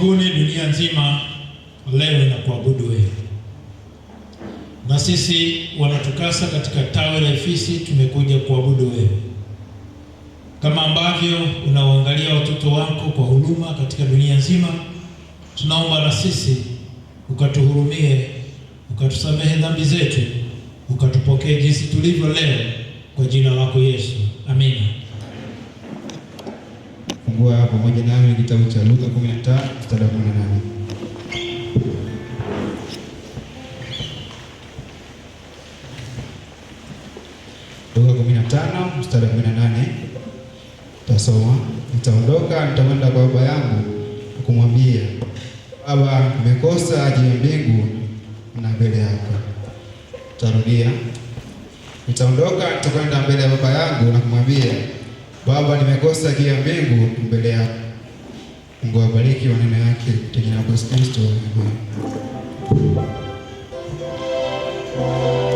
mbinguni, dunia nzima leo inakuabudu wewe. Na sisi wanatukasa katika tawi la Efisi tumekuja kuabudu wewe. Kama ambavyo unawaangalia watoto wako kwa huruma katika dunia nzima, tunaomba na sisi ukatuhurumie, ukatusamehe dhambi zetu, ukatupokee jinsi tulivyo leo kwa jina lako Yesu. Amina. Fungua pamoja nami kitabu cha Luka 15 mstari wa 18. Luka 15 mstari wa 18. Tasoma, nitaondoka nitakwenda kwa baba yangu kumwambia, Baba, nimekosa juu ya mbingu na mbele yako. Tarudia, nitaondoka nitakwenda mbele ya baba yangu na kumwambia, Baba, nimekosa juu ya mbingu mbele yako. Mungu awabariki maneno yake kwa jina la Yesu Kristo. Amen. Oh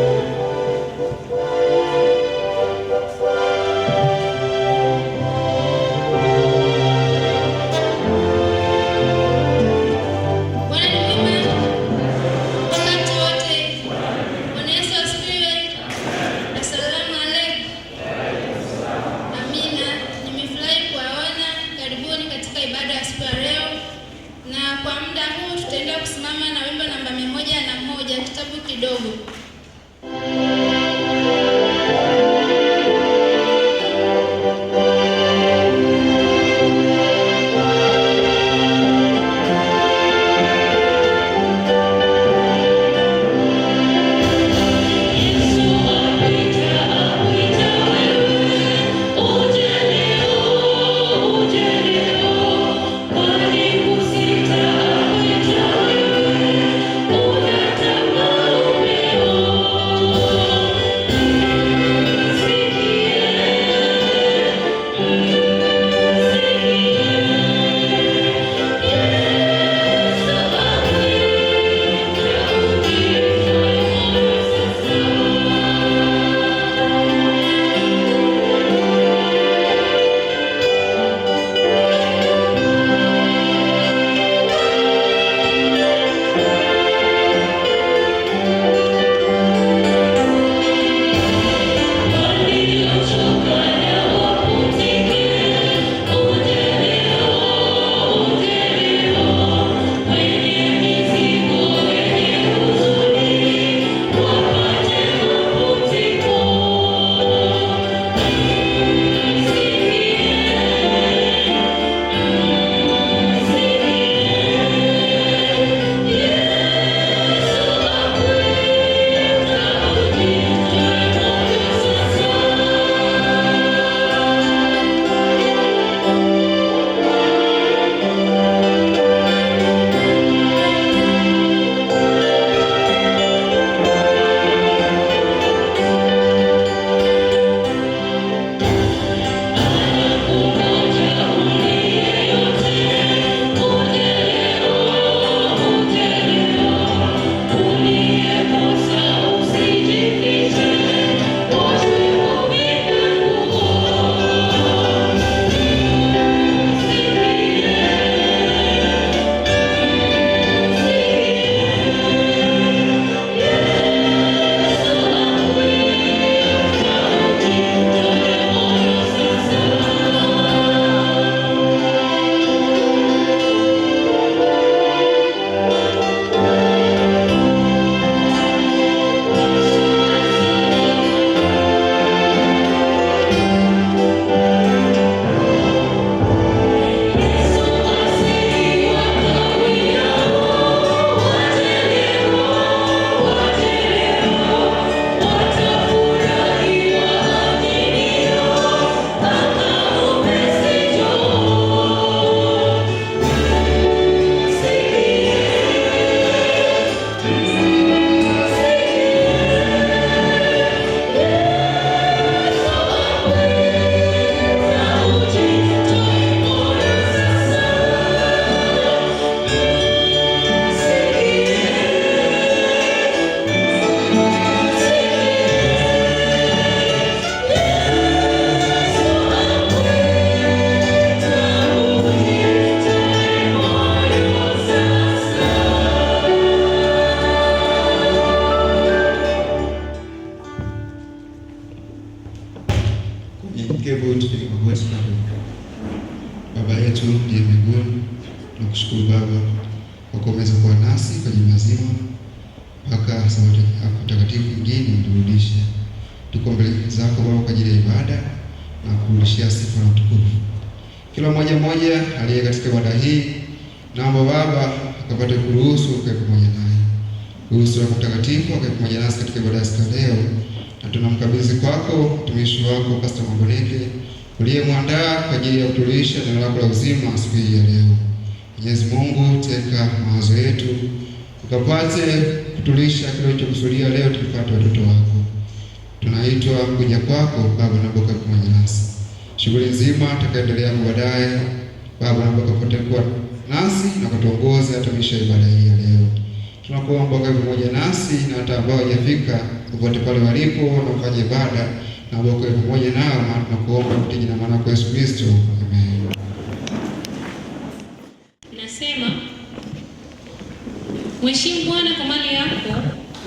Baba yetu ndiye mbinguni, tunakushukuru Baba kwa kuweza kuwa nasi kwa juma zima mpaka Sabato yako takatifu nyingine uturudishe. Tuko mbele zako Baba kwa ajili ya ibada na kurudishia sifa na utukufu. Kila mmoja aliye katika ibada hii, naomba Baba akapate kuruhusu ukae pamoja naye. Ruhusu Roho Mtakatifu akae pamoja nasi katika ibada ya leo. Na tunamkabidhi kwako mtumishi wako Pastor Mamboneke uliyemwandaa kwa ajili ya kutulisha neno lako la uzima siku hii ya leo. Mwenyezi Mungu, teka mawazo yetu ukapate kutulisha kile ulichokusudia leo tukipata watoto wako. Tunaitwa kuja kwako Baba, na Baba pamoja nasi. Shughuli nzima tutakaendelea baadaye Baba, na Baba kapate kuwa nasi na kutuongoza hata mwisho ibada hii ya leo. Tunakuomba kwa pamoja nasi na hata ambao hajafika popote pale walipo na kufanya ibada, na Baba kwa pamoja nao, na tunakuomba kwa jina la mwana wako Yesu Kristo. Amen. Nasema mheshimu Bwana kwa mali yako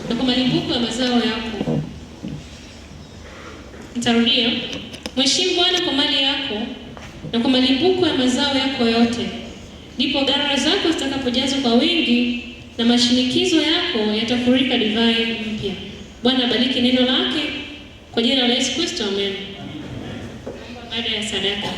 na kwa malimbuko ya mazao yako. Nitarudia. Mheshimu Bwana kwa mali yako na kwa malimbuko ya mazao yako yote, ndipo ghala zako zitakapojazwa kwa wingi na mashinikizo yako yatafurika divai mpya. Bwana abariki neno lake kwa jina la Yesu Kristo. Amen. Baada ya sadaka.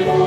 Lord,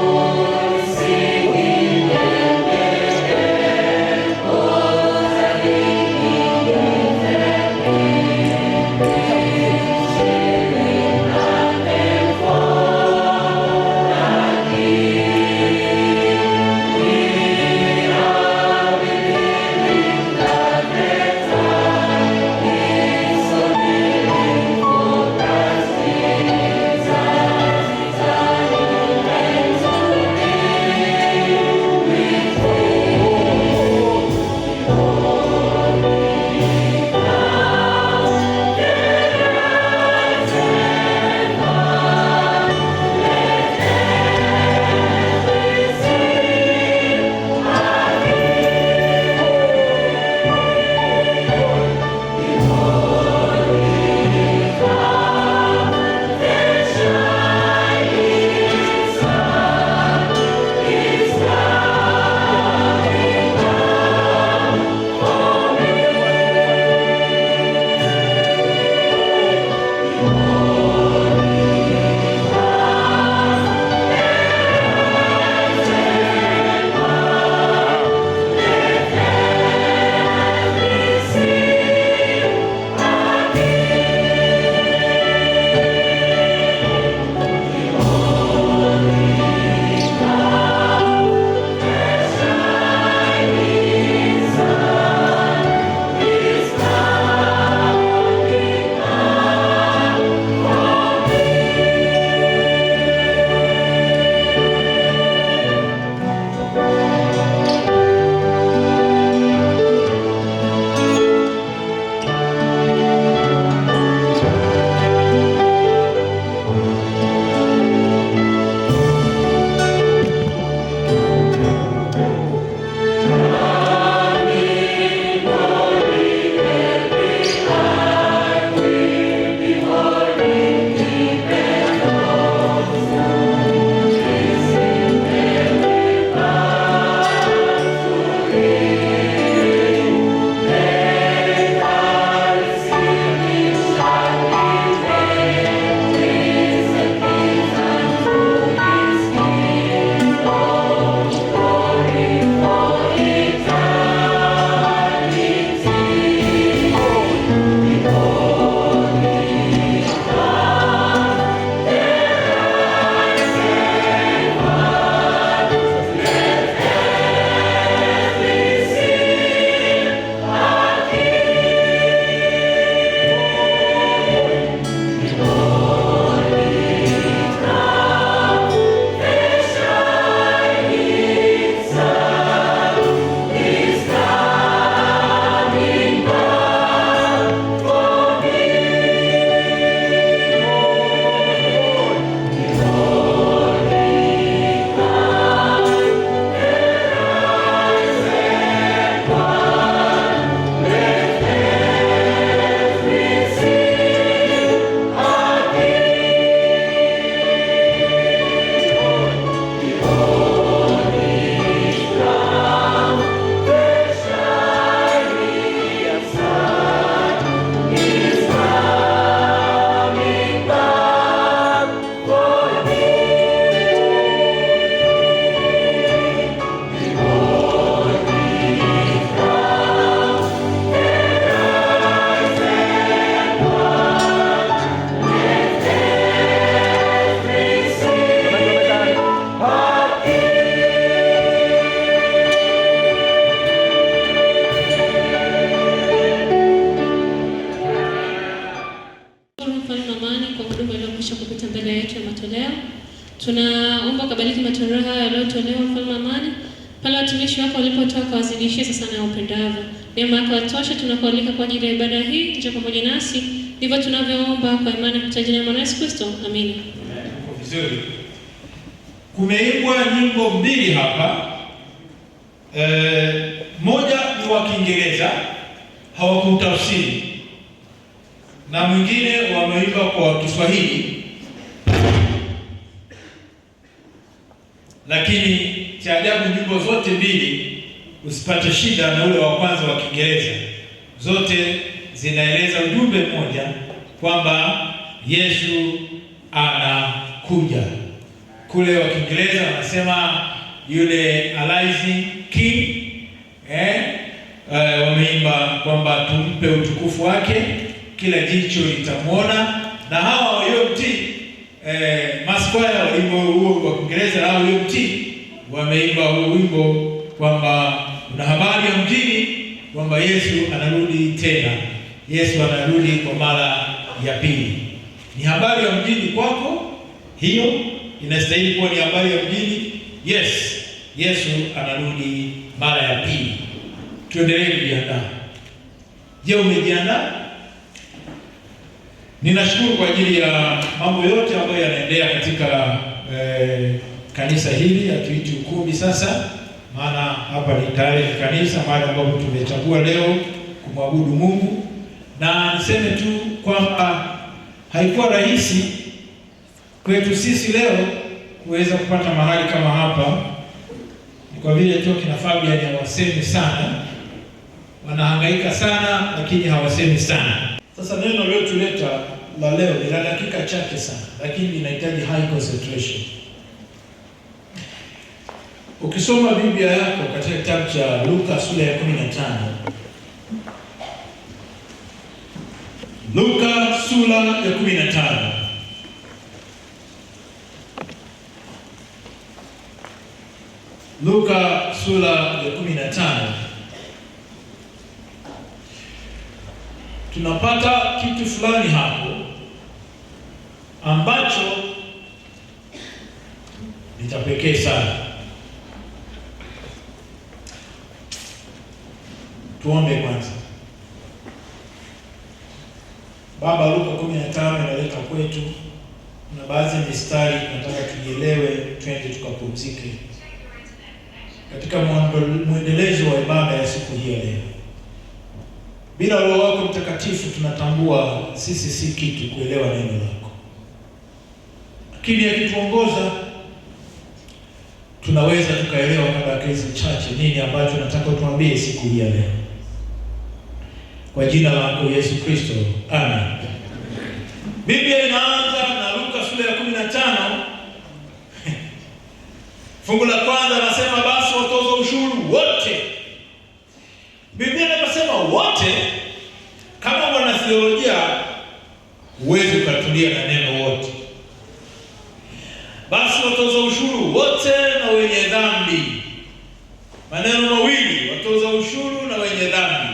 leo, mfalme amani, pale watumishi wako walipotoka wazidishie sasa na upendavyo. Neema yako yatosha, tunakualika kwa ajili ya ibada hii, njoo pamoja nasi, ndivyo tunavyoomba kwa imani kupitia jina la Yesu Kristo. Amina. Vizuri. Kumeimbwa nyimbo mbili hapa. Moja ni wa Kiingereza, hawakutafsiri, na mwingine wameimba kwa Kiswahili. Lakini cha ajabu, nyimbo zote mbili usipate shida na ule wa kwanza wa Kiingereza, zote zinaeleza ujumbe mmoja kwamba Yesu anakuja. Kule wa Kiingereza wanasema yule Arising King, wameimba kwamba tumpe utukufu wake, kila jicho litamwona. Na hawa wa UMT Maskwaya wimbo huo wa Kiingereza na UMT wameimba huo wimbo kwamba una habari ya mjini kwamba Yesu anarudi tena, Yesu anarudi kwa mara ya pili. Ni habari ya mjini kwako? Hiyo inastahili kuwa ni habari ya mjini. Yes, Yesu anarudi mara ya pili. Tuendelee kujiandaa. Je, umejiandaa? Ninashukuru kwa ajili ya mambo yote ambayo yanaendelea katika kanisa hili. Hatuiti ukumbi sasa, maana hapa ni tayari kanisa, mahali ambapo tumechagua leo kumwabudu Mungu. Na niseme tu kwamba haikuwa rahisi kwetu sisi leo kuweza kupata mahali kama hapa, kwa vile tu kina Fabian hawasemi sana, wanahangaika sana lakini hawasemi sana. Sasa neno lililotuleta la leo ni la dakika chache sana, lakini linahitaji high concentration. Ukisoma Biblia yako katika kitabu cha Luka sura ya 15, Luka sura ya 15, Luka sura ya 15, tunapata kitu fulani hapo ambacho ni cha pekee sana. Tuombe kwanza. Baba, Luka 15 inaleta kwetu, kuna baadhi ya mistari tunataka tuielewe, twende tukapumzike katika mwendelezo wa ibada ya siku hii ya leo. Bila Roho wako Mtakatifu tunatambua sisi si kitu kuelewa neno lako, lakini akituongoza tunaweza tukaelewa kwa dakika hizi chache nini ambacho nataka tuambie siku hii ya leo. Kwa jina lako Yesu Kristo, amen. Biblia inaanza na Luka sura ya 15. Fungu la kwanza nasema, basi watoza ushuru wote. Biblia inasema wote. Kama mwana theolojia huwezi ukatulia na neno wote. Basi watoza ushuru wote na wenye dhambi. Maneno mawili, watoza ushuru na wenye dhambi.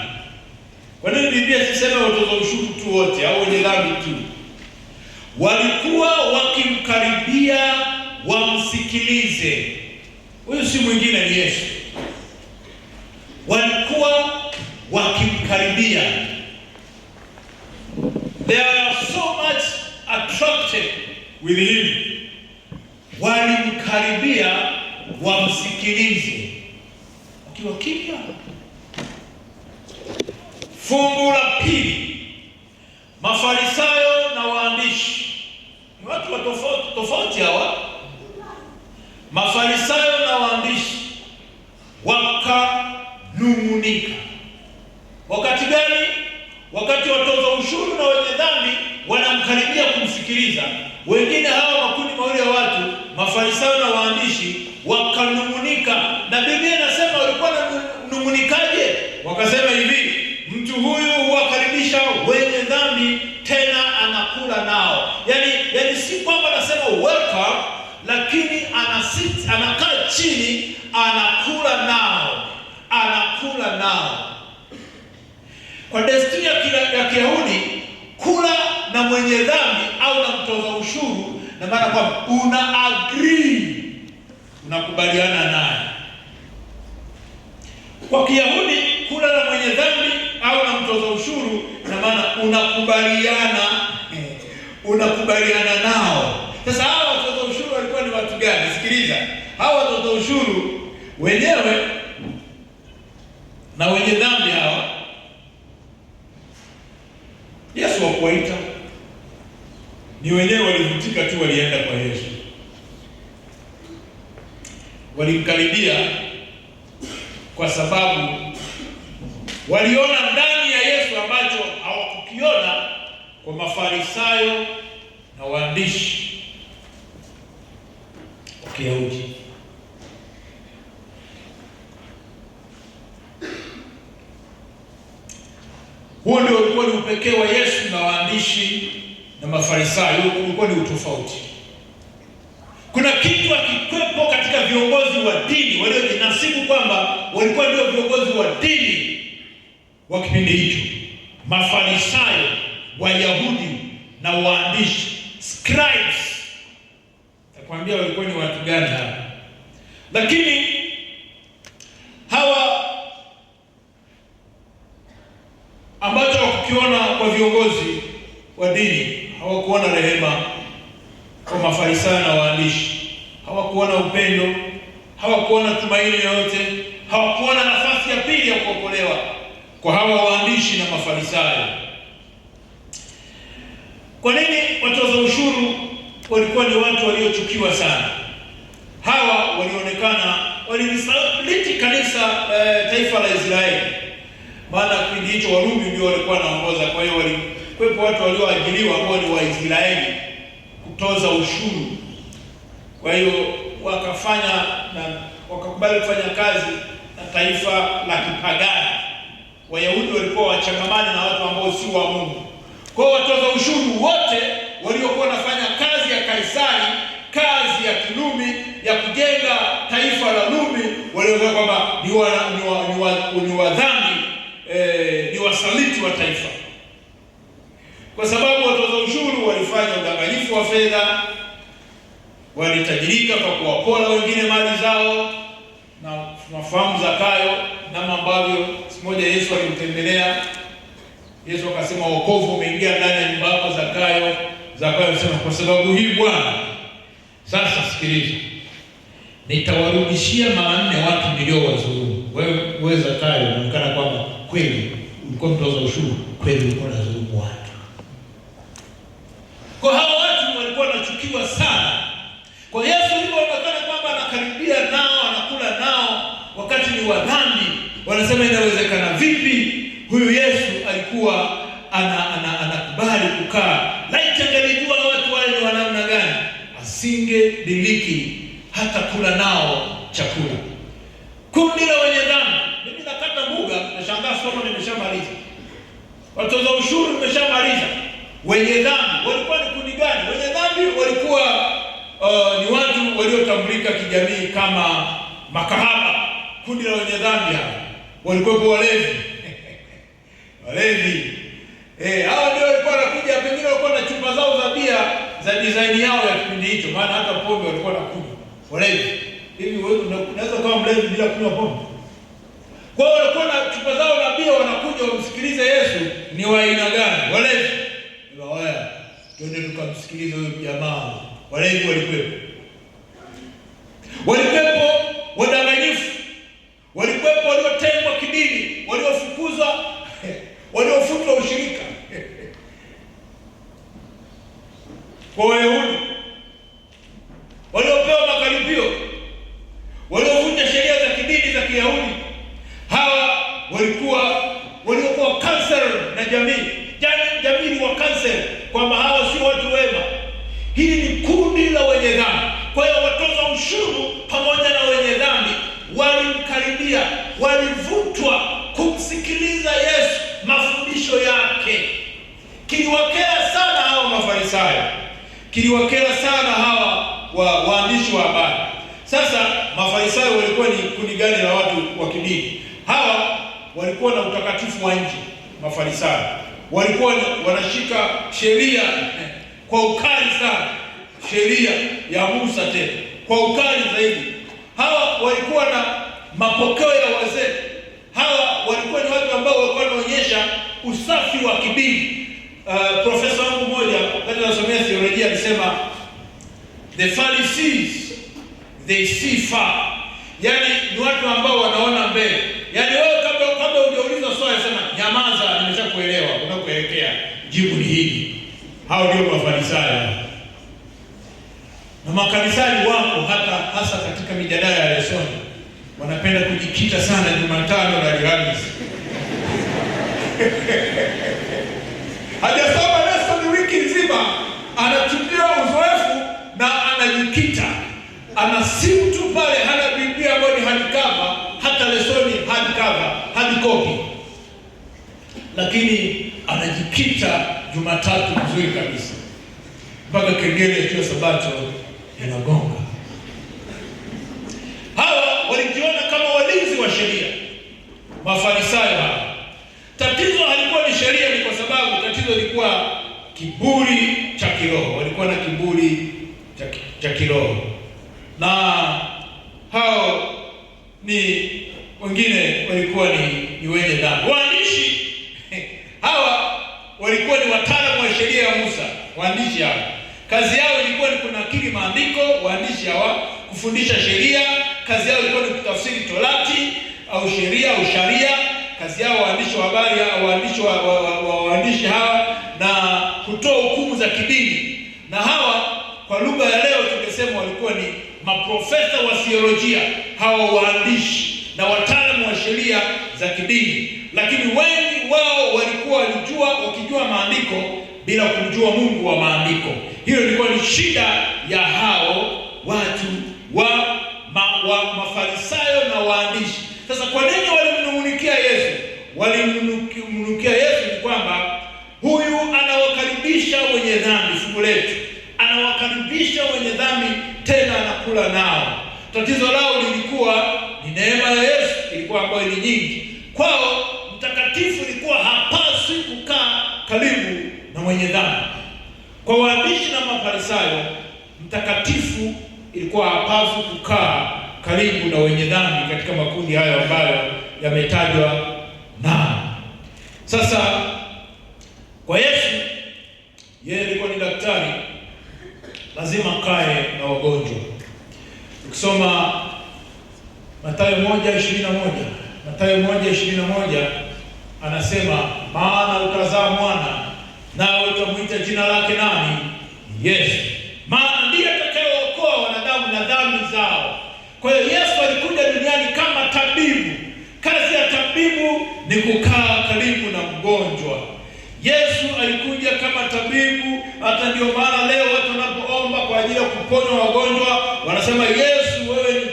Kwa nini Biblia siseme watoza ushuru tu wote au wenye dhambi tu? Walikuwa wakimkaribia wamsikilize. Huyu si mwingine, ni Yesu. Walikuwa wakimkaribia. They are so much attracted with him. Walimkaribia wamsikilize wakiwa kimya. Fungu la pili, Mafarisayo na waandishi. Ni watu wa tofauti hawa. Mafarisayo na waandishi wakanung'unika. Wakati gani? Wakati watoza ushuru na wenye dhambi wanamkaribia kumsikiliza. Wengine hawa makundi mawili ya watu, Mafarisayo na waandishi, wakanung'unika. Na Biblia inasema walikuwa wananung'unikaje? Wakasema hivi, mtu huyu huwakaribisha wenye dhambi, tena anakula nao. Yani si kwamba anasema welcome, lakini anakaa chini, anakula nao. Kwa desturi ya Kiyahudi, kula na mwenye dhambi au na mtoza ushuru na maana kwamba una agree unakubaliana naye. Kwa Kiyahudi, kula na mwenye dhambi au na mtoza ushuru, ina maana unakubaliana nao. Sasa hawa watoza ushuru walikuwa ni watu gani? Sikiliza, hawa watoza ushuru wenyewe na wenye dhambi hawa, Yesu hakuwaita, ni wenyewe walivutika tu, walienda kwa Yesu, walimkaribia kwa sababu waliona ndani ya Yesu ambacho hawakukiona kwa Mafarisayo na waandishi wa Kiyahudi. Huo ndio ulikuwa ni upekee wa Yesu na waandishi na Mafarisayo, ulikuwa ni utofauti. Kuna kitu hakikwepo katika viongozi wa dini waliojinasibu kwamba walikuwa ndio viongozi wa dini wa kipindi hicho: Mafarisayo, Wayahudi na waandishi, scribes. Takwambia walikuwa ni watu gani hapa. Lakini hawa ambacho hawakukiona kwa viongozi wa dini, hawakuona rehema kwa Mafarisayo na waandishi, hawakuona upendo, hawakuona tumaini yoyote, hawakuona nafasi ya pili ya kuokolewa kwa hawa waandishi na Mafarisayo. Kwa nini watoza ushuru walikuwa ni watu waliochukiwa sana? Hawa walionekana walilisaliti kanisa, taifa la Israeli. Maana kipindi hicho Warumi ndio walikuwa wanaongoza, kwa hiyo walikuwepo watu walioajiriwa ambao ni Waisraeli kutoza ushuru. Kwa hiyo wakafanya na wakakubali kufanya kazi na taifa la kipagani. Wayahudi walikuwa wachangamane na watu ambao si wa Mungu. Kwa hiyo watoza ushuru wote waliokuwa wanafanya kazi ya Kaisari, kazi ya Kirumi ya kujenga taifa la Rumi, waliona kwamba ni wadhambi, ni wasaliti wa taifa. Kwa sababu watoza ushuru walifanya udanganyifu wa fedha, walitajirika kwa kuwapora wengine mali zao, na tunafahamu Zakayo namna ambavyo siku moja Yesu alimtembelea. Yesu akasema wokovu umeingia ndani ya nyumba yako Zakayo. Zakayo alisema, kwa sababu hii Bwana, sasa sikiliza, nitawarudishia mara 4 watu niliowadhulumu. Wewe Zakayo unaonekana kwamba kweli ulikuwa mtoza ushuru, kweli ulikuwa unadhulumu watu. Kwa hao watu walikuwa wanachukiwa sana. Kwa Yesu alipoonekana kwamba anakaribia nao, anakula nao wakati ni wa dhambi, wanasema inawezekana vipi huyu Yesu alikuwa anakubali kukaa? Laiti angelijua watu wale ni wa namna gani, asingediriki hata kula nao chakula. Kundi la wenye dhambi, mimi nakata mbuga, nashangaa somo nimeshamaliza. Watoza ushuru nimeshamaliza. Wenye dhambi walikuwa ni kundi gani? Wenye dhambi walikuwa ni watu waliotambulika kijamii kama makahaba. Kundi la wenye dhambi hapa walikuwa walevi. Walevi. Hao ndio walikuwa wanakuja, pengine walikuwa na chupa zao za bia za design yao ya kipindi hicho, maana hata pombe walikuwa wanakunywa. Walevi. Hivi wewe unaweza kama mlevi bila kunywa pombe? Kwa hiyo walikuwa na chupa zao na bia, wanakuja wamsikilize Yesu. Ni wa aina gani? Walevi. Wao twende tukamsikilize huyo jamaa. Walevi walikuwepo. Walikuwepo wadanganyifu. Walikuwepo waliotengwa kidini, waliofukuzwa, waliofutwa ushirika. Kwa Wayahudi waliopewa makaribio, waliovunja sheria za kidini za Kiyahudi. Hawa waliokuwa kanser na jamii. Jamii ni wa kanser, kwamba hawa si watu wema. Hili ni kundi la wenye dhambi. Kwa hiyo watoza ushuru pamoja na wenye dhambi walimkaribia, walivutwa kumsikiliza Yesu, mafundisho yake. Kiliwakera sana hawa Mafarisayo, kiliwakera sana hawa waandishi wa habari. Sasa Mafarisayo walikuwa ni kundi gani la watu wa kidini? Hawa walikuwa na utakatifu wa nje. Mafarisayo walikuwa wanashika sheria kwa ukali sana, sheria ya Musa tena kwa ukali zaidi. Hawa walikuwa na mapokeo ya wazee. Hawa walikuwa ni watu ambao walikuwa wanaonyesha usafi wa kidini. Profesa wangu mmoja wakati anasomea theolojia alisema the Pharisees they see far. Yaani ni watu ambao wanaona mbele. Yaani wewe kabla hujaulizwa swali sema nyamaza, nimeshakuelewa unakoelekea. Jibu ni hili. Hao ndio Mafarisayo. Na makanisani wako hasa katika mijadala ya lesoni wanapenda kujikita sana Jumatano na Alhamisi. Hajasoma lesoni wiki nzima, anatumia uzoefu na anajikita. Ana simu tu pale, hana Biblia ambayo ni hardcover, hata lesoni hardcover, hard copy. Lakini anajikita Jumatatu vizuri kabisa. Mpaka kengele ya Sabato inagonga. Hawa walijiona kama walinzi wa sheria. Mafarisayo hawa. Tatizo halikuwa ni sheria, ni kwa sababu tatizo lilikuwa kiburi cha kiroho. Walikuwa na kiburi cha kiroho. Na hao ni wengine walikuwa ni wenye dhambi. Waandishi hawa walikuwa ni wataalamu wa sheria ya Musa. Waandishi hawa kazi yao ilikuwa ni kunakili maandiko. Waandishi hawa kufundisha sheria, kazi yao ilikuwa ni kutafsiri Torati au sheria au sharia. Kazi yao waandishi wa habari au waandishi hawa na kutoa hukumu za kidini. Na hawa kwa lugha ya leo tungesema walikuwa ni maprofesa wa theolojia, hawa waandishi na wataalamu wa sheria za kidini. Lakini wengi wao walikuwa wakijua maandiko bila kumjua Mungu wa maandiko. Hiyo ilikuwa ni shida ya hao watu wa Mafarisayo na waandishi. Sasa kwa nini walimnung'unikia Yesu? Walimnung'unikia Yesu ni kwamba huyu anawakaribisha wenye dhambi. Fungu letu, anawakaribisha wenye dhambi tena anakula nao. Tatizo lao lilikuwa ni neema ya Yesu ilikuwa ambayo ni nyingi. Kwao mtakatifu ilikuwa hapaswi kukaa karibu na mwenye dhambi. Kwa waandishi na Mafarisayo, mtakatifu ilikuwa hapaswi kukaa karibu na wenye dhambi katika makundi hayo ambayo yametajwa nao. Sasa kwa Yesu, yeye alikuwa ni daktari, lazima kae na wagonjwa. Ukisoma Mathayo 1:21, Mathayo 1:21 anasema, maana utazaa mwana nawe utamwita jina lake nani? Yesu. Maana ndiye atakayeokoa wanadamu na dhambi zao. Kwa hiyo Yesu alikuja duniani kama tabibu. Kazi ya tabibu ni kukaa karibu na mgonjwa. Yesu alikuja kama tabibu. Hata ndio maana leo watu wanapoomba kwa ajili ya kuponya wagonjwa wanasema, Yesu wewe ni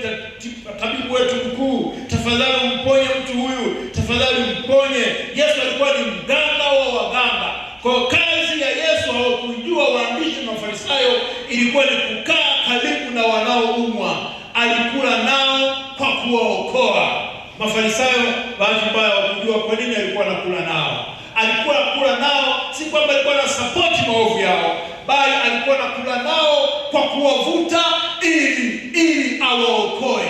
tabibu wetu mkuu, tafadhali mponye mtu huyu, tafadhali mponye. Yesu alikuwa ni mganga wa waganga. Kwa kazi ya Yesu hawakujua waandishi na Mafarisayo ilikuwa ni kukaa karibu na wanaoumwa. Alikula nao kwa kuwaokoa. Mafarisayo bahati mbaya hawakujua kwa nini alikuwa anakula nao. Alikuwa anakula nao si kwamba alikuwa na support maovu yao, bali alikuwa anakula nao kwa kuwavuta ili awaokoe.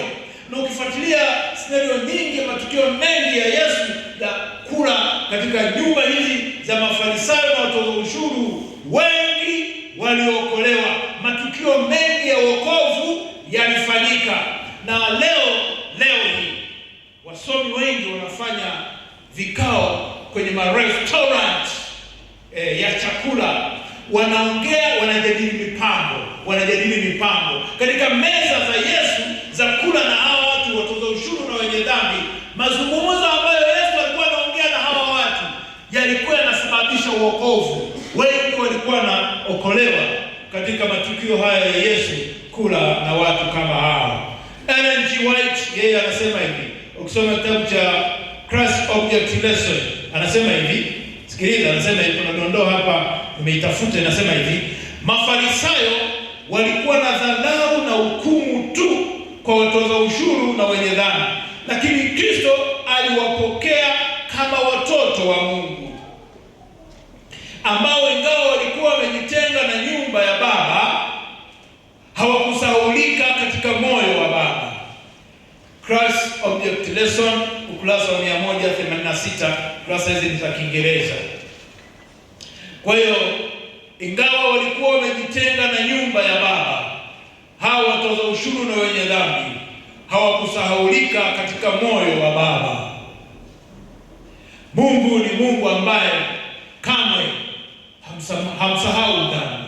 Na ukifuatilia scenario nyingi, matukio mengi ya Yesu ya kula katika nyumba hizi za Mafarisayo na watoza ushuru, wengi waliokolewa. Matukio mengi ya wokovu yalifanyika. Na leo hii wasomi wengi wanafanya vikao kwenye restaurant ya chakula, wanaongea, wanajadili mipango katika meza za Yesu za kula na hawa watu watoza ushuru na wenye dhambi. Mazungumzo ambayo Yesu alikuwa anaongea na hawa watu yalikuwa yanasababisha wokovu. Wengi walikuwa wanaokolewa katika matukio haya ya Yesu kula na watu kama hawa. Ellen G. White yeye anasema hivi, ukisoma kitabu cha Christ Object Lesson, anasema hivi, sikiliza, anasema hivi, kuna dondoo hapa nimeitafuta, inasema hivi, Mafarisayo walikuwa na dharau na hukumu tu kwa watoza ushuru na wenye dhambi, lakini Kristo aliwapokea kama watoto wa Mungu ambao ingawa walikuwa wamejitenga na nyumba ya Baba, hawakusahaulika katika moyo wa Baba. Christ Object Lesson, ukurasa wa 186. Kurasa hizi ni za Kiingereza. Kwa hiyo ingawa walikuwa wamejitenga na nyumba ya Baba, hawa watoza ushuru na wenye dhambi hawakusahaulika katika moyo wa Baba. Mungu ni Mungu ambaye kamwe hamsahau dhambi.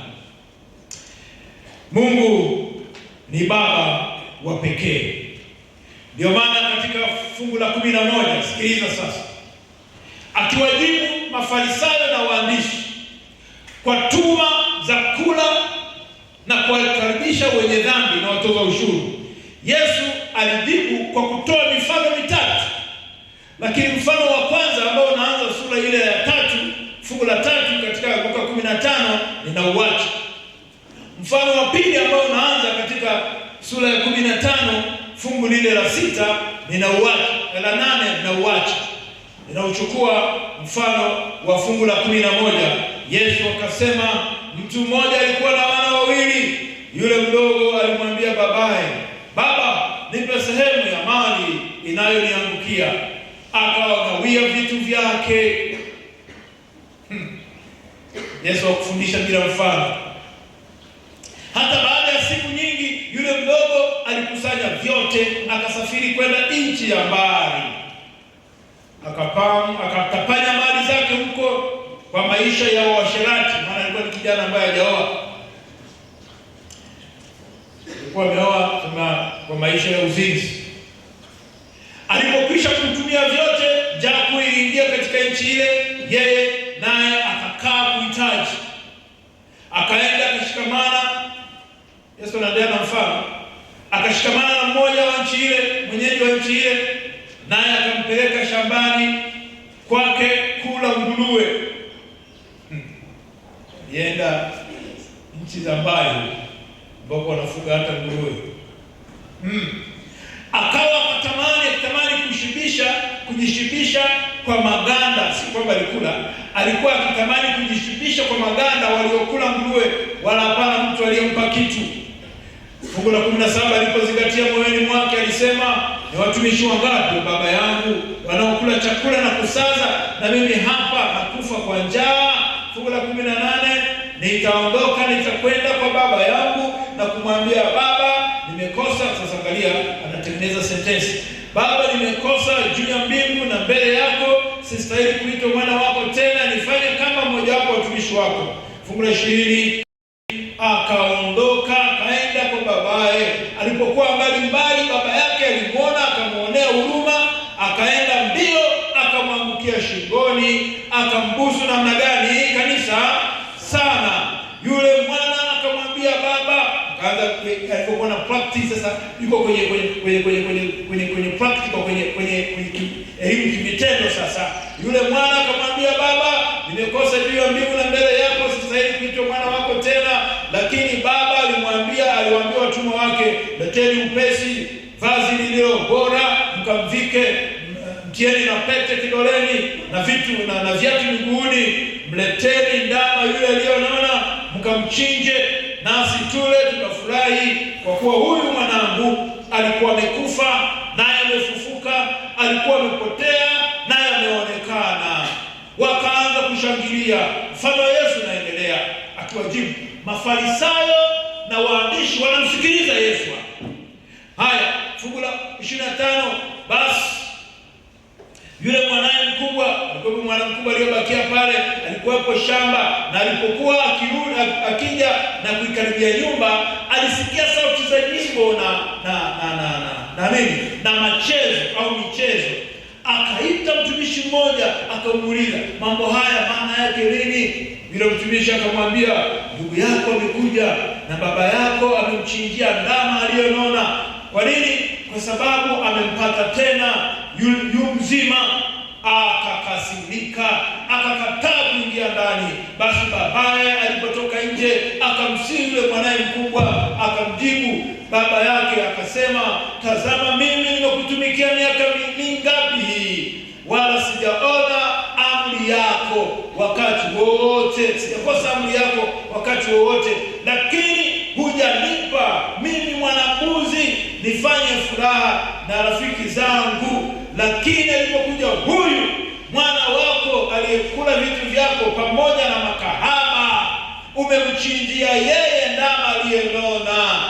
Mungu ni Baba wa pekee. Ndio maana katika fungu la 11, sikiliza sasa, akiwajibu Mafarisayo na waandishi kwa tuma za kula na kuwakaribisha wenye dhambi na watoza ushuru, Yesu alijibu kwa kutoa mifano mitatu. Lakini mfano wa kwanza ambao unaanza sura ile ya 3 fungu la 3 katika Luka 15 ninauacha. Mfano wa pili ambao unaanza katika sura ya 15 fungu lile la 6 ninauacha, la 8 ninauacha. Ninauchukua mfano wa fungu la 11. Yesu akasema, mtu mmoja alikuwa na wana wawili. Yule mdogo alimwambia babaye, Baba, nipe sehemu ya mali inayoniangukia. Akawagawia vitu vyake. Yesu akufundisha bila mfano. Hata baada ya siku nyingi, yule mdogo alikusanya vyote, akasafiri kwenda nchi ya mbali. Akatapanya mali zake huko kwa maisha ya uasherati, maana alikuwa ni kijana ambaye hajaoa. Alikuwa ameoa kwa maisha ya uzinzi. Alipokwisha kumtumia vyote, njaa iliingia katika nchi ile, yeye naye akakaa kuhitaji. Akaenda akashikamana, Yesu anaendelea na mfano, akashikamana na mmoja wa nchi ile, mwenyeji wa nchi ile, naye akampeleka shambani kwake kula nguruwe. Yenda nchi za mbali ambako wanafuga hata nguruwe. Akawa akitamani kujishibisha kwa maganda, si kwamba alikula, alikuwa akitamani kujishibisha kwa maganda waliokula nguruwe, wala hapana mtu aliyempa kitu. Fungu la 17, alipozingatia moyoni mwake alisema, ni watumishi wangapi wa baba yangu wanaokula chakula na kusaza, na mimi hapa nakufa kwa njaa. Fungu la 18, nitaondoka nitakwenda kwa baba yangu na kumwambia, Baba, nimekosa. Sasa angalia, anatengeneza sentensi. Baba, nimekosa juu ya mbingu na mbele yako, sistahili kuitwa mwana wako tena, nifanye kama mmoja wapo watumishi wako. Fungu la 20, akaondoka akaenda kwa babaye. Alipokuwa mbali, baba yake alimwona, akamwonea huruma, akaenda mbio, akamwangukia shingoni, akambusu. Namna gani kanisa? Sana. Yule mwana akamwambia baba, akaanza alipokuwa na practice sasa, yuko kwenye practical, kwenye elimu kivitendo. Sasa yule mwana akamwambia, Baba, nimekosa juu ya mbingu na mbele yako, sistahili kuitwa mwana wako tena. Lakini baba aliwaambia watumwa wake, leteni upesi vazi lililo bora, mkamvike, mtieni na pete kidoleni na viatu miguuni, mleteni ndama yule aliyonona, mkamchinje, nasi tule tukafurahi, kwa kuwa huyu mwanangu alikuwa amekufa naye amefufuka, alikuwa amepotea naye ameonekana. Wakaanza kushangilia. Mfano wa Yesu naendelea akiwajibu. Mafarisayo na waandishi wanamsikiliza Yesu. Haya, fungu la 25, basi yule mwanae mkubwa, alikuwa mwana mkubwa aliyobakia pale, alikuwepo shamba, na alipokuwa akija na kuikaribia nyumba, alisikia sauti za nyimbo na machezo au michezo. Akaita mtumishi mmoja, akamuuliza, mambo haya maana yake nini? Yule mtumishi akamwambia, ndugu yako amekuja na baba yako amemchinjia ndama aliyonona. Kwa nini? Kwa sababu amempata tena yu mzima. Akakasirika, akakataa kuingia ndani. Basi babaye alipotoka nje, akamsihi yule mwanae mkubwa, akamjibu baba yake akasema, tazama, mimi nimekutumikia miaka mingapi hii, wala sijaona amri yako wakati wowote, sijakosa amri yako wakati wowote, lakini hujanipa mimi mwanambuzi nifanye furaha na rafiki mali zangu. Lakini alipokuja huyu mwana wako aliyekula vitu vyako pamoja na makahaba, umemchinjia yeye ndama aliyenona.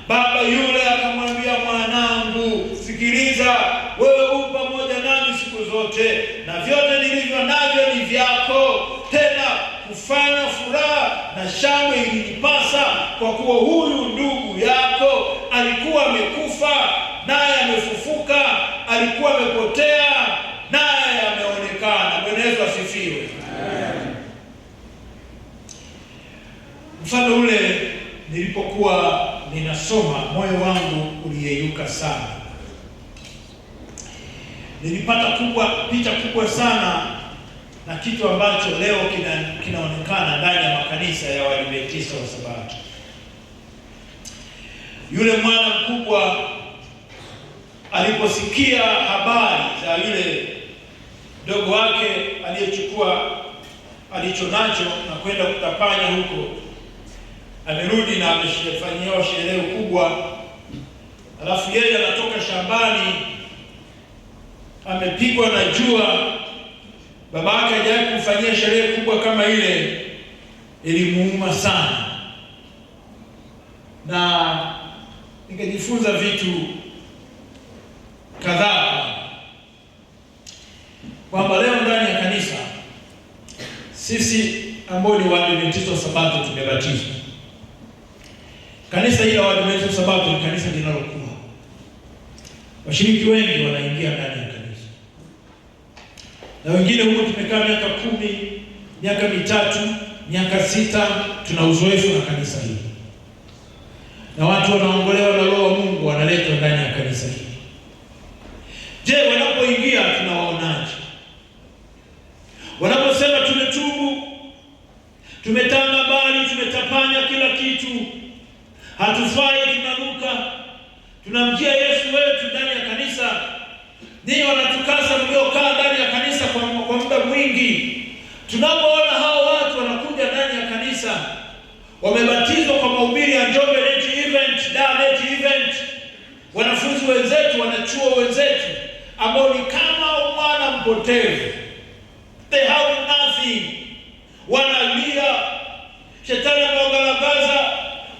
Baba yule akamwambia, mwanangu, sikiliza, wewe u pamoja nami siku zote, na vyote nilivyo navyo ni vyako. Tena kufanya furaha na shangwe ilinipasa, kwa kuwa huyu ndugu yako alikuwa amekufa naye amefufuka, alikuwa amepotea naye ameonekana. Bwana Yesu asifiwe. Mfano ule nilipokuwa ninasoma, moyo wangu uliyeyuka sana. Nilipata picha kubwa sana na kitu ambacho leo kinaonekana ndani ya makanisa ya Waadventista wa Sabato. Yule mwana mkubwa aliposikia habari za yule mdogo wake aliyechukua alichonacho na kwenda kutapanya huko, amerudi na ameshafanyia sherehe kubwa, alafu yeye anatoka shambani amepigwa na jua, baba yake hajawahi kumfanyia sherehe kubwa kama ile, ilimuuma sana. Na nikajifunza vitu kadhaa, kwamba leo ndani ya kanisa sisi ambao ni Waadventista wa Sabato tumebatizwa. Kanisa hili la Waadventista wa Sabato ni kanisa linalokuwa, washiriki wengi wanaingia ndani ya kanisa, na wengine huko tumekaa miaka 10, miaka 3, miaka 6, tuna uzoefu na kanisa hili, na watu wanaongolewa na Roho wa Mungu wanaletwa ndani ya kanisa hili. Je, wanapoingia tunawaonaje? Wanaposema tumetubu, tumetanga mbali, tumetapanya kila kitu, hatufai, tunanuka, tunamjia Yesu wetu ndani ya kanisa, ni wanatukasa mliokaa ndani ya kanisa kwa muda mwingi. Tunapoona hao watu wanakuja ndani ya kanisa, wamebatizwa kwa mahubiri ya Njombe Net Event, Dar Net Event, wanafunzi wenzetu, wanachuo wenzetu ambao ni kama mwana mpotevu, they have nothing, wanalia, shetani amewagaragaza,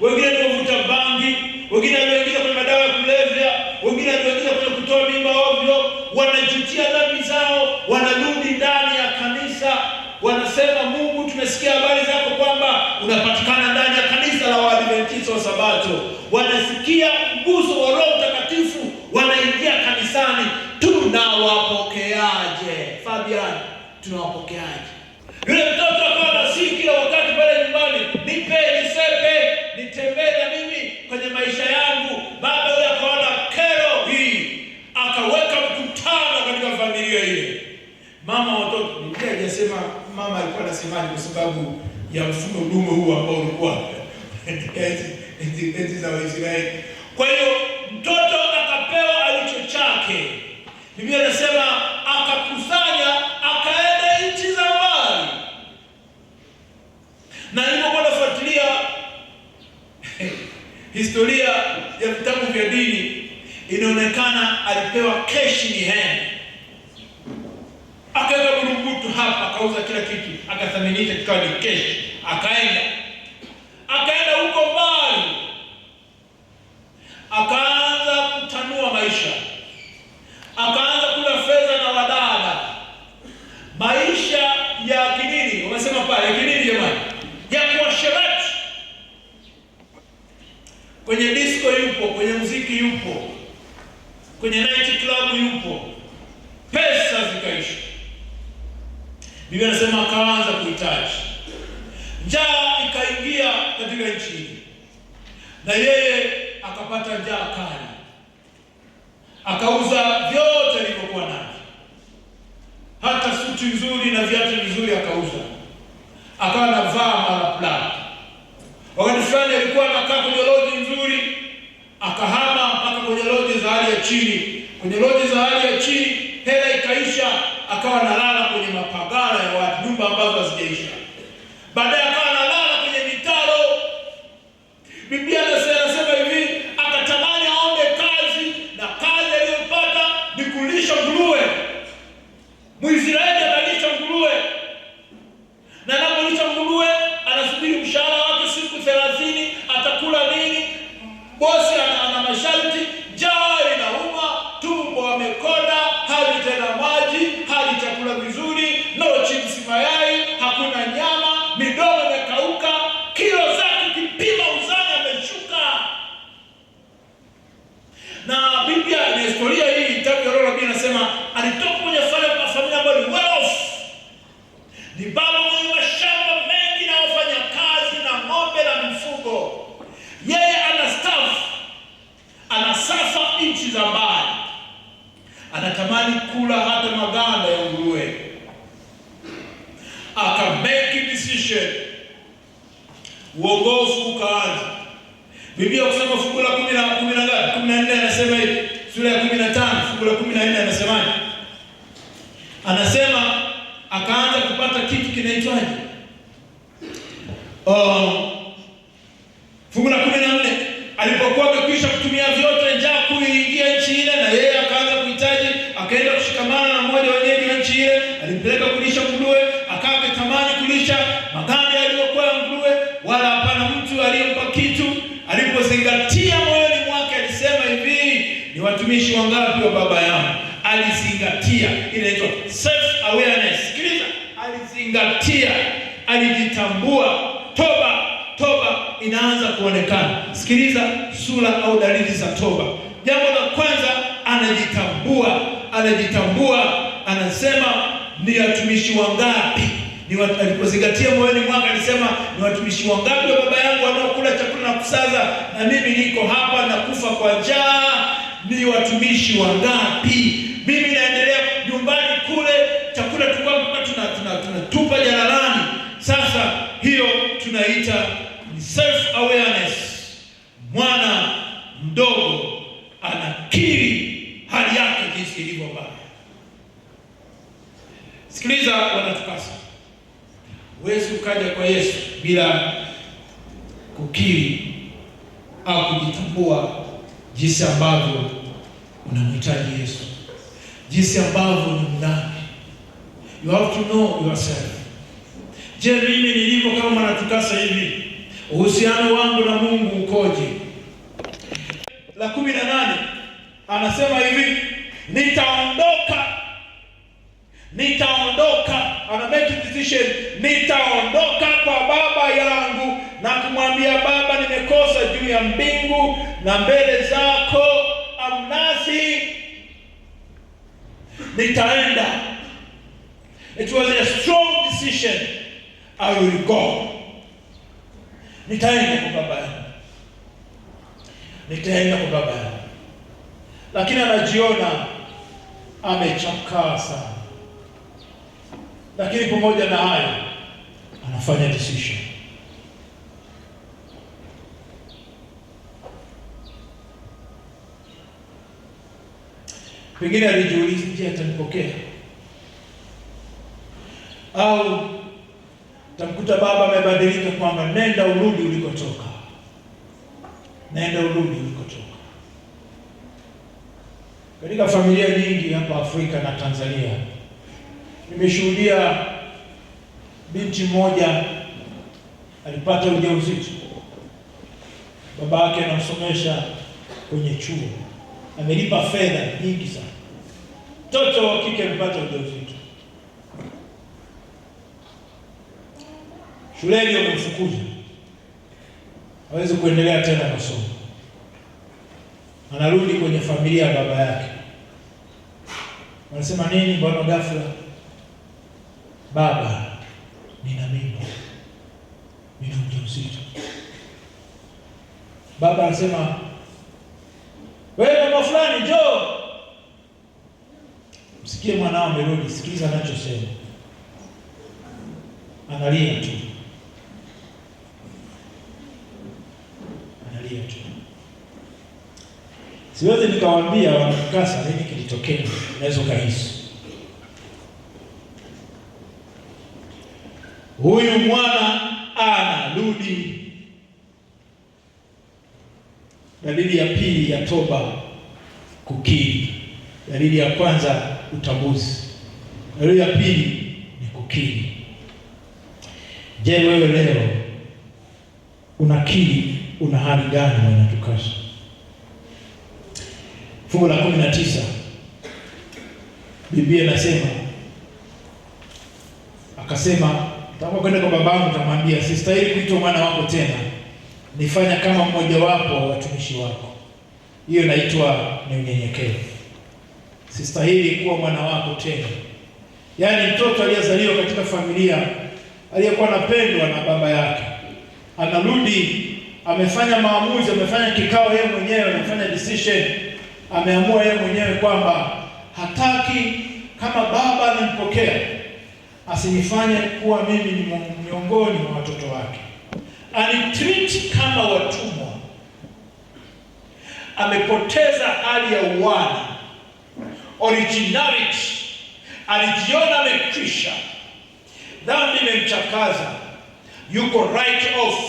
wengine ni wavuta bangi, wengine wameingia kwenye madawa ya kulevya, wengine wameingia kwenye kutoa mimba ovyo, wanajutia dhambi zao, wanarudi ndani ya kanisa, wanasema, Mungu, tumesikia habari zako kwamba unapatikana ndani ya kanisa la Waadventista wa Sabato. Wanasikia mguso wa Roho Mtakatifu, wanaingia kanisani. Tunawapokeaje? Fabian, tunawapokeaje? Yule mtoto akawa anasikia kila wakati pale nyumbani, nipe, nisepe, nitembee na mimi kwenye maisha yangu. Baba yule akaona kero hii, akaweka mkutano katika familia ile. Mama watoto, Biblia inasema mama alikuwa anasemaje kwa sababu ya mfumo dume huu ambao ulikuwa enzi za Waisraeli. Kwa hiyo mtoto akapewa alicho chake. Biblia inasema akakusanya, akaenda nchi za mbali. Na nilipokuwa nafuatilia historia ya vitabu vya dini, inaonekana alipewa cash in hand. Akaweka burungutu hapa, akauza kila kitu, akathaminisha kikawa ni cash, akaenda huko mbali, akaanza kutanua maisha, akaanza kula fedha na wadada, maisha ya kinini, wamesema pale kinini jamani, ya kuasherati. Kwenye disco yupo, kwenye muziki yupo, kwenye night club yupo, pesa zikaisha. Biblia inasema akaanza kuhitaji, njaa ikaingia katika nchi, na yeye akapata njaa kali, akauza vyote alivyokuwa navyo, hata suti nzuri na viatu vizuri akauza, akawa anavaa mara plani. Wakati fulani alikuwa anakaa kwenye loji nzuri, akahama mpaka kwenye loji za hali ya chini. Kwenye loji za hali ya chini hela ikaisha, akawa analala kwenye mapagala ya watu, nyumba ambazo hazijaisha. Baadaye akawa analala kwenye mitaro. Biblia inasema hivi, akatamani aombe kazi, na kazi aliyopata anatamani kula hata maganda ya nguruwe. Aka make decision, uongofu ukaanza. Biblia kusema fungu la 14 anasema hivi, sura ya 15 fungu la 14 anasemaje? Anasema akaanza kupata kitu kinaitwaje? Fungu la 14, alipokuwa amekwisha kutumia vyote, njaa kuingia nchi ile, na yeye akaanza kuhitaji, akaenda kushikamana na mmoja wa wenyeji wa nchi ile, alimpeleka kulisha nguruwe, akawa akitamani kulisha maganda yaliyokuwa ya nguruwe, wala hapana mtu aliyempa kitu. Alipozingatia moyoni mwake, alisema hivi, ni watumishi wangapi wa baba yangu? Alizingatia, inaitwa self awareness. Sikiliza, alizingatia, alijitambua. Toba inaanza kuonekana. Sikiliza sura au dalili za toba. Jambo la kwanza, anajitambua. Anasema ni watumishi wangapi? Alipozingatia moyoni mwake alisema, ni watumishi wangapi wa baba yangu wanaokula chakula na kusaza, na mimi niko hapa na kufa kwa njaa? Ni watumishi wangapi? Mimi naendelea nyumbani kule, chakula tunatupa jalalani. Sasa hiyo tunaita self awareness. Mwana mdogo anakiri hali yake jinsi ilivyo mbaya. Sikiliza wanatukasa, huwezi ukaja kwa Yesu bila kukiri au kujitambua jinsi ambavyo unamhitaji Yesu, jinsi ambavyo ni mdhambi. You have to know yourself. Je, mimi nilivyo kama mwanatukasa hivi, uhusiano wangu na Mungu ukoje? La 18 anasema hivi, nitaondoka, ana make decision, nitaondoka kwa baba yangu na kumwambia, Baba, nimekosa juu ya mbingu na mbele zako, I'm nothing. Nitaenda. It was a strong decision. I will go. Nitaenda kwa baba yangu. Lakini anajiona amechoka sana. Lakini pamoja na hayo anafanya decision. Pengine alijiuliza, je, atanipokea? Au tamkuta baba amebadilika kwamba nenda urudi ulikotoka. Katika familia nyingi hapa Afrika na Tanzania, nimeshuhudia binti mmoja alipata ujauzito. Baba yake anamsomesha kwenye chuo, amelipa fedha nyingi sana. Mtoto wa kike alipata ujauzito, shuleni wamemfukuza, hawezi kuendelea tena masomo. Anarudi kwenye familia ya baba yake, wanasema nini? Mbona ghafla? Baba, nina mimba, nina ujauzito. Baba anasema, wewe mama fulani, njoo. Msikie mwanao amerudi, sikiliza anachosema. Analia tu. Siwezi nikawaambia wanatukasa nini kilitokea, unaweza ukahisi. Huyu mwana anarudi. Dalili ya pili ya toba, kukiri. Dalili ya kwanza utambuzi. Dalili ya pili ni kukiri. Je, wewe leo unakiri una hali gani mwanatukasa? Fungu la 19 Biblia inasema, akasema, kwenda kwa babangu tamwambia, sistahili kuitwa mwana wako tena, nifanya kama mmoja wapo wa watumishi wako. Hiyo inaitwa ni unyenyekevu. Sistahili kuwa mwana wako tena. Yaani mtoto aliyezaliwa katika familia aliyekuwa anapendwa na baba yake, anarudi, amefanya maamuzi, amefanya kikao yeye mwenyewe, amefanya decision, ameamua yeye mwenyewe kwamba hataki kama baba anampokea asinifanye kuwa mimi ni miongoni mwa watoto wake. Anitreat kama watumwa. Amepoteza hali ya uwana, originality. Alijiona amekwisha, dhambi imemchakaza, yuko right off.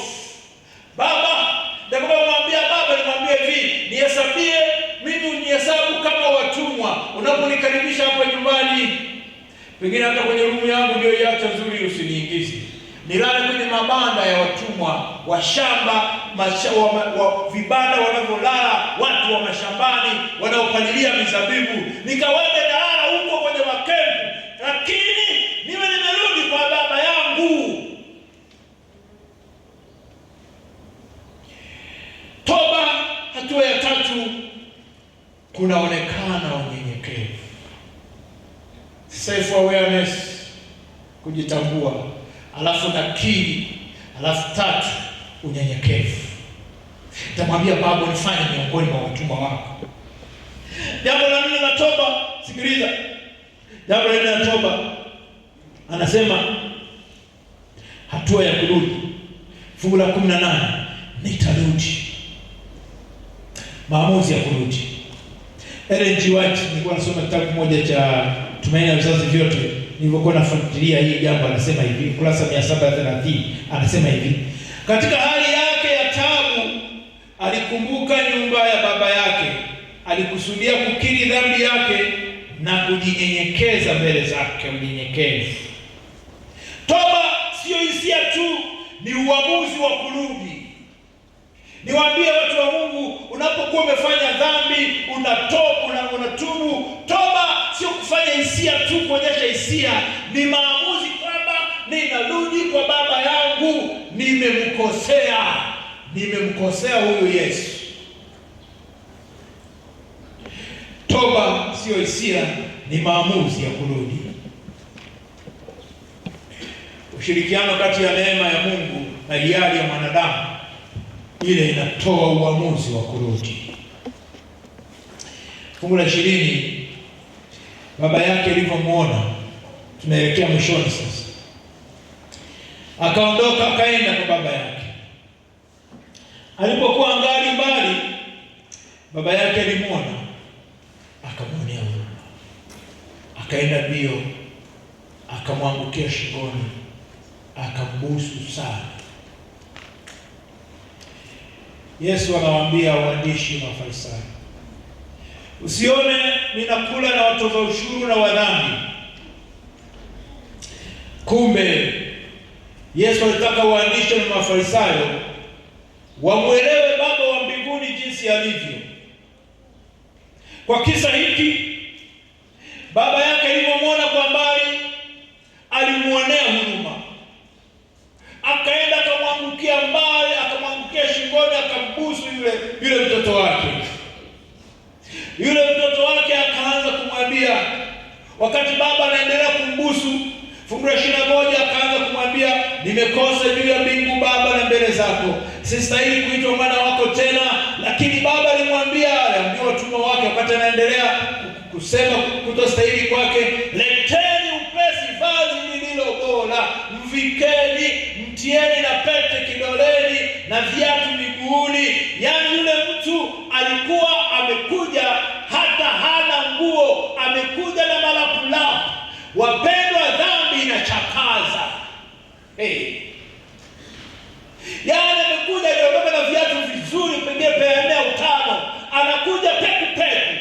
Baba, nikamwambia baba, nimwambie hivi, nihesabie mimi, unihesabu kama watumwa unaponikaribisha hapa nyumbani. Pengine hata kwenye rumu yangu ndio iacha nzuri, usiniingize. Nilale kwenye mabanda ya watumwa wa shamba, vibanda wanavyolala watu wa mashambani wanaopalilia mizabibu. Nikawende nalala huko kwenye makembu, lakini niwe nimerudi kwa baba yangu. Toba, hatua ya tatu, kunaonekana unyenyekevu. Self awareness, kujitambua, alafu nakiri, alafu tatu, unyenyekevu. Nitamwambia baba, nifanye miongoni mwa watumwa wako. Jambo la nne la toba, sikiliza. Jambo la nne la toba, anasema hatua ya kurudi. Fungu la 18, nitarudi. Maamuzi ya kurudi. Ellen G. White, nilikuwa nasoma kitabu kimoja cha Tumaini la Vizazi Vyote, nilivyokuwa nafuatilia hii jambo, anasema hivi, kurasa 730, anasema hivi: katika hali yake ya taabu alikumbuka nyumba ya baba yake, alikusudia kukiri dhambi yake na kujinyenyekeza mbele zake. Unyenyekevu. Toba sio hisia tu, ni uamuzi wa kurudi. Niwaambie watu wa Mungu, unapokuwa umefanya dhambi, unatubu. Toba sio kufanya hisia tu, kuonyesha hisia, ni maamuzi kwamba ninarudi kwa baba yangu, nimemkosea huyu Yesu. Toba sio hisia, ni maamuzi ya kurudi. Ushirikiano kati ya neema ya Mungu na hiari ya mwanadamu, ile inatoa uamuzi wa kurudi. Fungu la 20, baba yake alipomwona, tunaelekea mwishoni sasa, akaondoka akaenda kwa baba yake. Alipokuwa angali mbali, baba yake alimwona, akamwonea huruma, akaenda mbio, akamwangukia shingoni, akambusu sana. Yesu anawaambia waandishi na Mafarisayo, usione ninakula na watoza ushuru na wadhambi. Kumbe Yesu alitaka waandishi na Mafarisayo wamwelewe Baba wa mbinguni jinsi alivyo. Kwa kisa hiki, baba yake alipomwona kwa mbali, alimuonea huruma, akaenda akamwangukia mbali, akamwangukia shingoni, akambusu yule mtoto wake. Yule mtoto wake akaanza kumwambia, wakati baba anaendelea kumbusu, fungu la 21, akaanza kumwambia, nimekosa juu ya mbingu Baba na mbele zako, sistahili kuitwa mwana wako tena. Lakini baba aliambia watumwa wake, wakati anaendelea kusema kutostahili kwake, leteni upesi vazi lililo bora, mvikeni, mtieni na pete kidoleni na viatu miguuni. Yaani yule mtu alikuwa amekuja hata hana nguo, amekuja na malapulapu. Wapendwa, dhambi inachakaza. Yaani amekuja aliondoka na viatu vizuri, pengine pea 4 au 5, anakuja peku peku,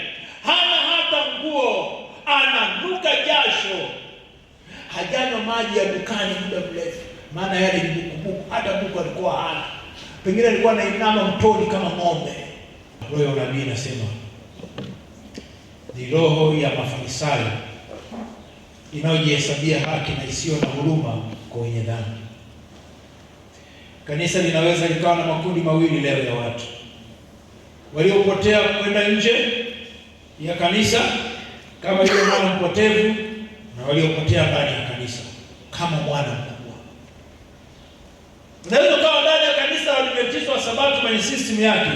hana hata nguo, ananuka jasho, hajanywa maji ya dukani muda mrefu, maana yale ni bukubuku, hata buku alikuwa hana, pengine alikuwa anainama mtoni kama ng'ombe. Roho ya nabii inasema ni roho ya Mafarisayo inayojihesabia haki na isiyo na huruma kwa wenye dhambi. Kanisa linaweza likawa na makundi mawili leo ya watu: waliopotea kwenda nje ya kanisa kama yule mwana mpotevu, na waliopotea ndani ya kanisa kama mwana mkubwa. Unaweza kuwa ndani ya kanisa la Adventista wa Sabato kwenye system yake,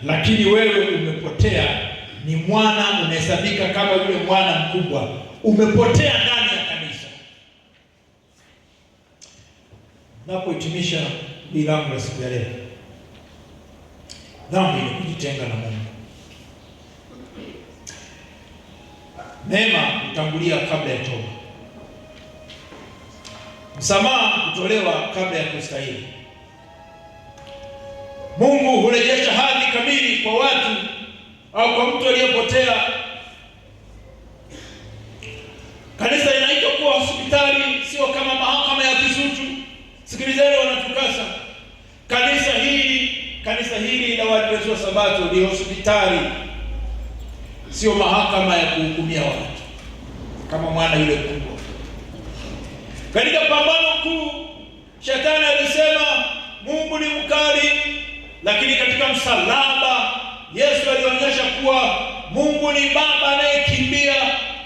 lakini wewe umepotea ni mwana, unahesabika kama yule mwana mkubwa, umepotea ndani ya kanisa. Napohitimisha hili langu la siku ya leo, dhambi ni kujitenga na Mungu. Neema hutangulia kabla ya toba. Msamaha hutolewa kabla ya kustahili. Mungu hurejesha hadhi kamili kwa watu au kwa mtu aliyepotea. Kanisa linaitwa kuwa hospitali, sio kama mahakama ya Kisutu. Sikilizeni wanatukasa. Kanisa hili la Waadventista wa Sabato ni hospitali, sio mahakama ya kuhukumia watu kama mwana yule mkubwa. Katika pambano kuu, Shetani alisema Mungu ni mkali, lakini katika msalaba Yesu alionyesha kuwa Mungu ni Baba anayekimbia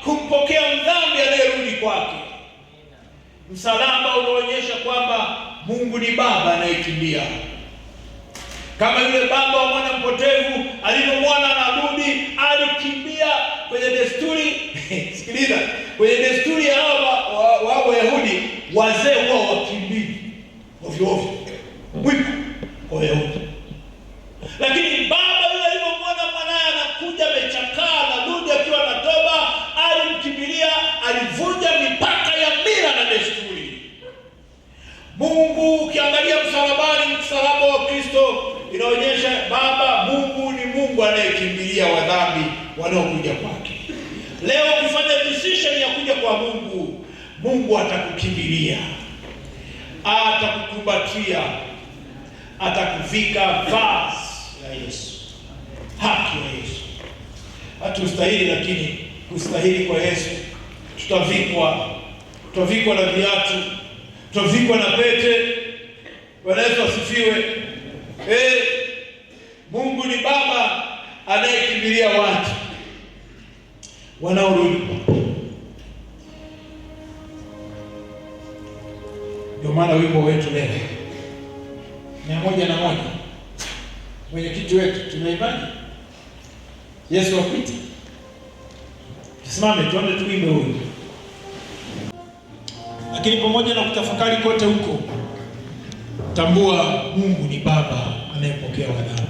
kumpokea mdhambi anayerudi kwake. Msalaba unaonyesha kwamba Mungu ni Baba anayekimbia. Kama yule baba wa mwana mpotevu alivyomwona anarudi, alikimbia kwenye desturi sikiliza, kwenye desturi ya hao Wayahudi, wazee wao wakimbii ovyo ovyo mwipo kwa Wayahudi. Lakini baba yule alivyomwona mwanae anakuja amechakaa, anarudi akiwa na toba, alimkimbilia, alivunja mipaka ya mila na desturi. Mungu, ukiangalia msalabani, msalaba wa Kristo inaonyesha Baba Mungu ni Mungu anayekimbilia wadhambi wanaokuja kwake. Leo ukifanya decision ya kuja kwa Mungu, Mungu atakukimbilia, atakukumbatia, atakuvika vazi la Yesu, haki ya Yesu. Hatustahili, lakini kustahili kwa Yesu tutavikwa na viatu, tutavikwa na pete. Bwana Yesu asifiwe. Mungu ni Baba anayekimbilia watu wanaorudi. Ndio maana wimbo wetu leo 101 mwenyekiti wetu tumeimani Yesu akuita. Tusimame tuanze tuimbe huyu. Lakini pamoja na kutafakari kote huko, tambua Mungu ni Baba anayepokea wadhambi.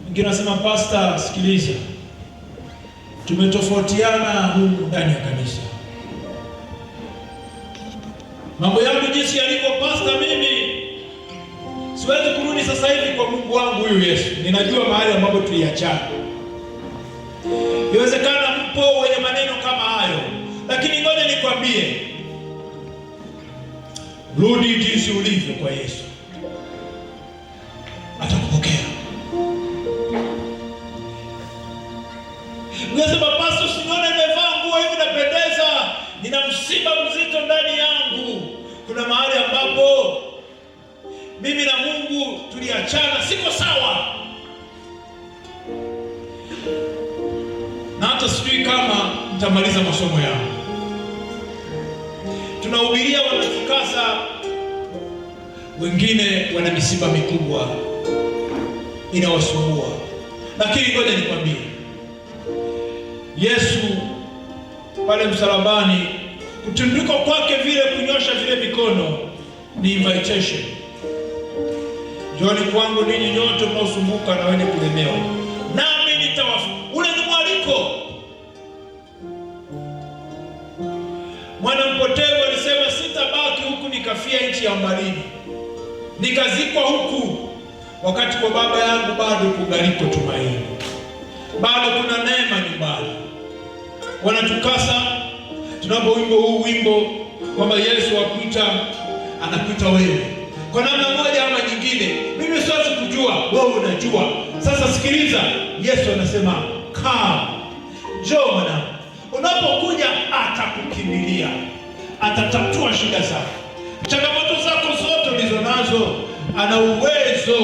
Wengine nasema, Pastor, sikiliza, tumetofautiana humu ndani ya kanisa. Mambo yangu jinsi yalivyo, Pastor, mimi siwezi kurudi sasa hivi kwa Mungu wangu huyu Yesu. Ninajua mahali ambapo tuliachana. Inawezekana mpo wenye maneno kama hayo, lakini ngoja nikwambie, rudi jinsi ulivyo kwa Yesu, atakupokea. Ungesema, Pastor, sione nimevaa nguo hivi napendeza, nina msiba mzito ndani yangu. Kuna mahali ambapo mimi na Mungu tuliachana, siko sawa. Na hata sijui kama nitamaliza masomo yangu. Tunahubiria wanatukasa, wengine wana misiba mikubwa inawasumbua. Lakini ngoja nikwambie, Yesu pale msalabani, kutundikwa kwake vile, kunyosha vile mikono ni invitation. Njooni kwangu ninyi nyote mnaosumbuka na wenye kulemewa, nami nitawafanya. Ule ni mwaliko. Mwana mpotevu alisema, sitabaki huku nikafia nchi ya mbalini, nikazikwa huku, wakati kwa Baba yangu bado kungaliko tumaini, bado kuna neema nyumbani. Wanatukasa tunapoimba huu wimbo kwamba Yesu akuita, anakuita wewe kwa namna moja ama nyingine. Mimi siwezi kujua, wewe unajua. Sasa sikiliza, Yesu anasema, come, njoo mwanangu. Unapokuja atakukimbilia, atatatua shida zako, changamoto zako zote ulizo nazo. Ana uwezo,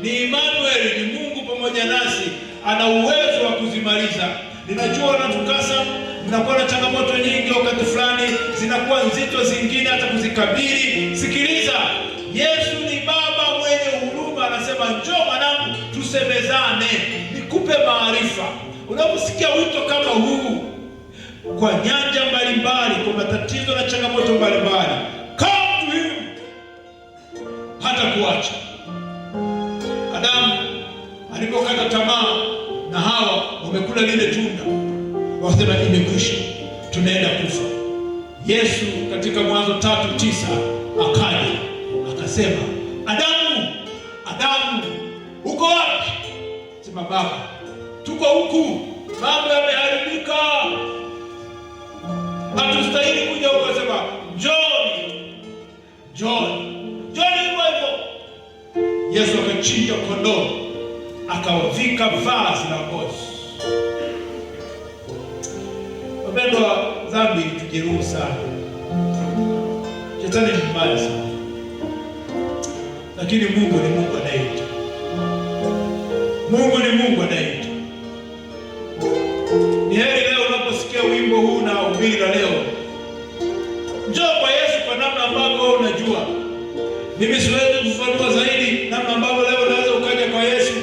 ni Emmanuel, ni Mungu pamoja nasi, ana uwezo wa kuzimaliza. Ninajua wanatukasa, mnakuwa na changamoto nyingi, wakati fulani zinakuwa nzito, zingine hata kuzikabili. Sikiliza, Yesu ni Baba mwenye huruma, anasema, njoo mwanangu, tusemezane, nikupe maarifa. Unaposikia wito kama huu kwa nyanja mbalimbali, kwa matatizo na changamoto mbalimbali, come to him, hata kuacha. Adamu alipokata tamaa na Hawa wamekula lile tunda, wakasema imekwisha, tunaenda kufa. Yesu katika Mwanzo 3:9 akaja akasema, Adamu, Adamu, uko wapi? Sema, Baba, tuko huku, mambo yameharibika, hatustahili kuja huko. Sema, njoni, njoni, njoni hivyo hivyo. Yesu akachinja kondoo, akawavika vazi la ngozi. Wapendwa, dhambi tujeruhi sana. Shetani ni mbaya sana, lakini Mungu ni Mungu anayeita. Mungu ni Mungu anayeita. Ni heri leo unaposikia wimbo huu na ubiri la leo, njoo kwa Yesu kwa namna ambavyo wewe unajua. Mimi siwezi kufafanua zaidi namna ambavyo leo unaweza ukaja kwa Yesu,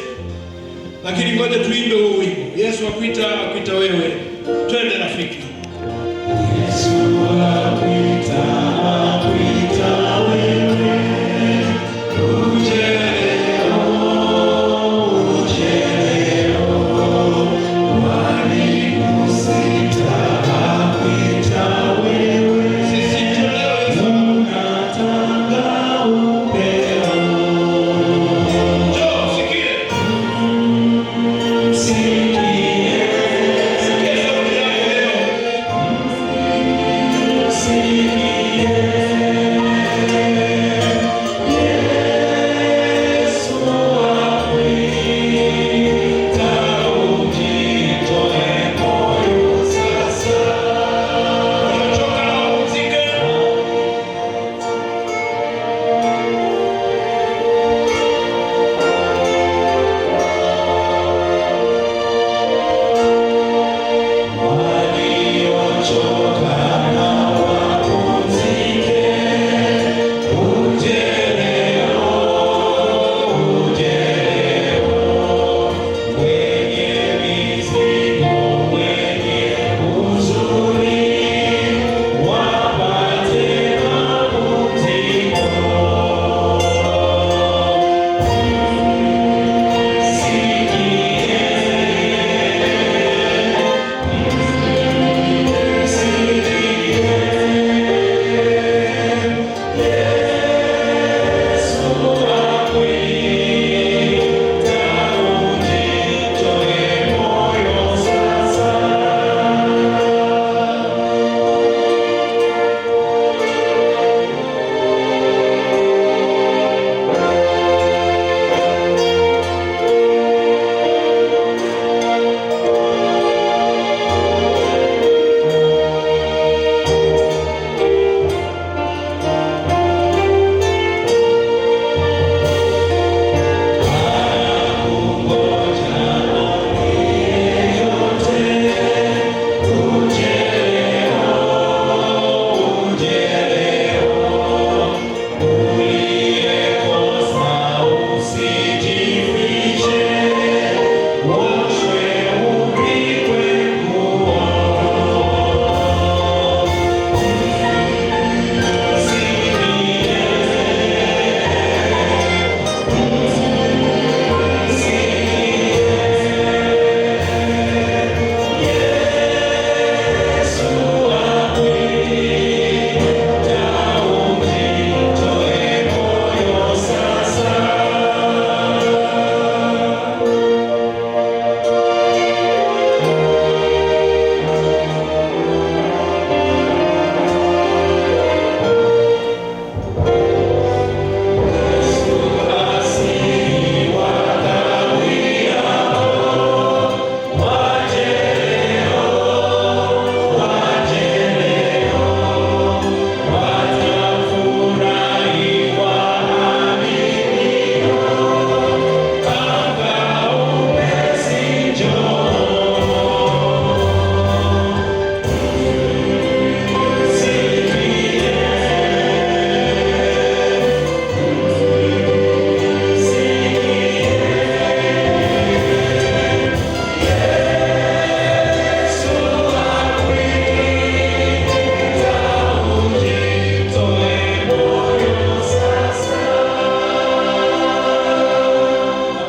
lakini ngoja tuimbe huu wimbo. Yesu akuita wewe. Twende rafiki. Yesu akuita